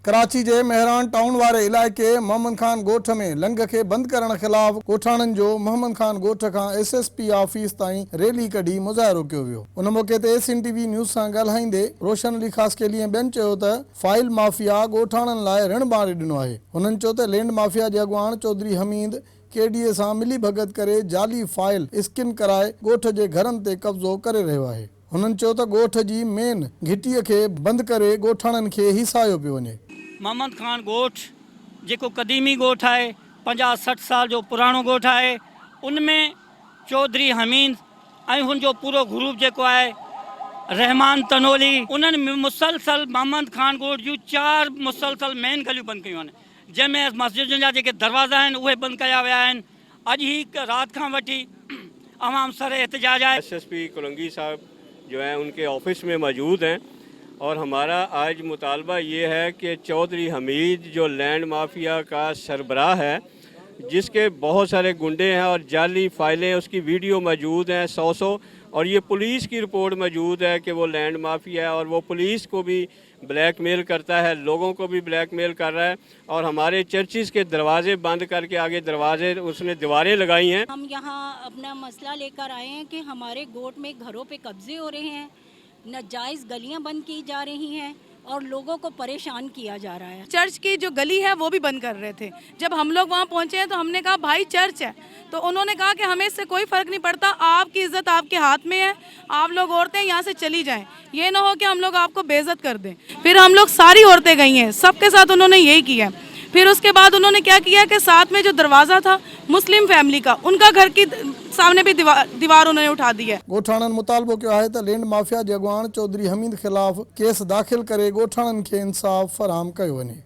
कराची जे Mehran town वारे इलाइक़े मोहम्मद खान ॻोठ में लंघ खे बंदि करण ख़िलाफ़ ॻोठाणनि जो मोहम्मद खान ॻोठ खां SSP ऑफिस ताईं रैली कढी मुज़ाहिरो कयो वियो। उन मौक़े ते SNTV न्यूज़ सां ॻाल्हाईंदे रोशन अली ख़ासकेली ऐं ॿियनि चयो त फाइल माफ़िया ॻोठाणनि लाइ ऋण बारे ॾिनो आहे। हुननि चयो त लैंड माफ़िया जे अॻुवाण चौधरी हमीद KDA सां मिली भगत करे जाली फाइल स्किन कराए ॻोठ जे घरनि ते कब्ज़ो करे रहियो आहे। हुननि चयो त ॻोठ जी मेन घिटीअ खे बंदि करे ॻोठाणनि खे हिसायो पियो वञे। मोहम्मद खान ॻोठ जेको क़दीमी ॻोठ आहे, 50-60 साल जो पुराणो ॻोठ आहे। उनमें चौधरी हमीद ऐं हुनजो पूरो ग्रुप जेको आहे रहमान तनोली, उन्हनि मुसलसल मोहम्मद खान ॻोठ जूं 4 मुसलसल मेन गलियूं बंदि कयूं आहिनि, जंहिंमें मस्जिदुनि जा जेके दरवाज़ा आहिनि उहे बंदि कया विया आहिनि। अॼु ही राति खां वठी अवाम सर एहतजाज आहे। SSP कोलंगी साहब जो हैं उनके ऑफिस में मौजूद हैं और हमारा आज मुतालबा ये है कि चौधरी हमीद जो लैंड माफिया का सरबराह है, जिसके बहुत सारे गुंडे हैं और जाली फाइलें उसकी वीडियो मौजूद हैं 100 और ये पुलिस की रिपोर्ट मौजूद है कि वो लैंड माफिया है और वो पुलिस को भी ब्लैकमेल करता है, लोगों को भी ब्लैकमेल कर रहा है और हमारे चर्चिज़ के दरवाजे बंद करके आगे दरवाजे उसने दीवारें लगाई हैं। हम यहाँ अपना मसला लेकर आए हैं कि हमारे गोठ में घरों पे कब्जे हो रहे हैं, नाजायज़ गलियाँ बंद की जा रही हैं और लोगों को परेशान किया जा रहा है। चर्च की जो गली है वो भी बंद कर रहे थे। जब हम लोग वहाँ पहुँचे हैं तो हमने कहा भाई चर्च है, तो उन्होंने कहा कि हमें इससे कोई फ़र्क नहीं पड़ता, आपकी इज़्ज़त आपके हाथ में है, आप लोग औरतें यहाँ से चली जाएं, ये ना हो कि हम लोग आपको बेइज्जत कर दें। फिर हम लोग सारी औरतें गई हैं, सबके साथ उन्होंने यही किया। फिर उसके बाद उन्होंने क्या किया कि साथ में जो दरवाज़ा था मुस्लिम फैमिली का, उनका घर की सामने भी दीवार उन्होंने उठा दी है। ॻोठाणनि मुतालबो कयो आहे त लैंड माफ़िया जे अॻुवाण चौधरी हमीद ख़िलाफ़ केस दाख़िल करे ॻोठाणनि खे इंसाफ़ फ़राहम कयो वञे।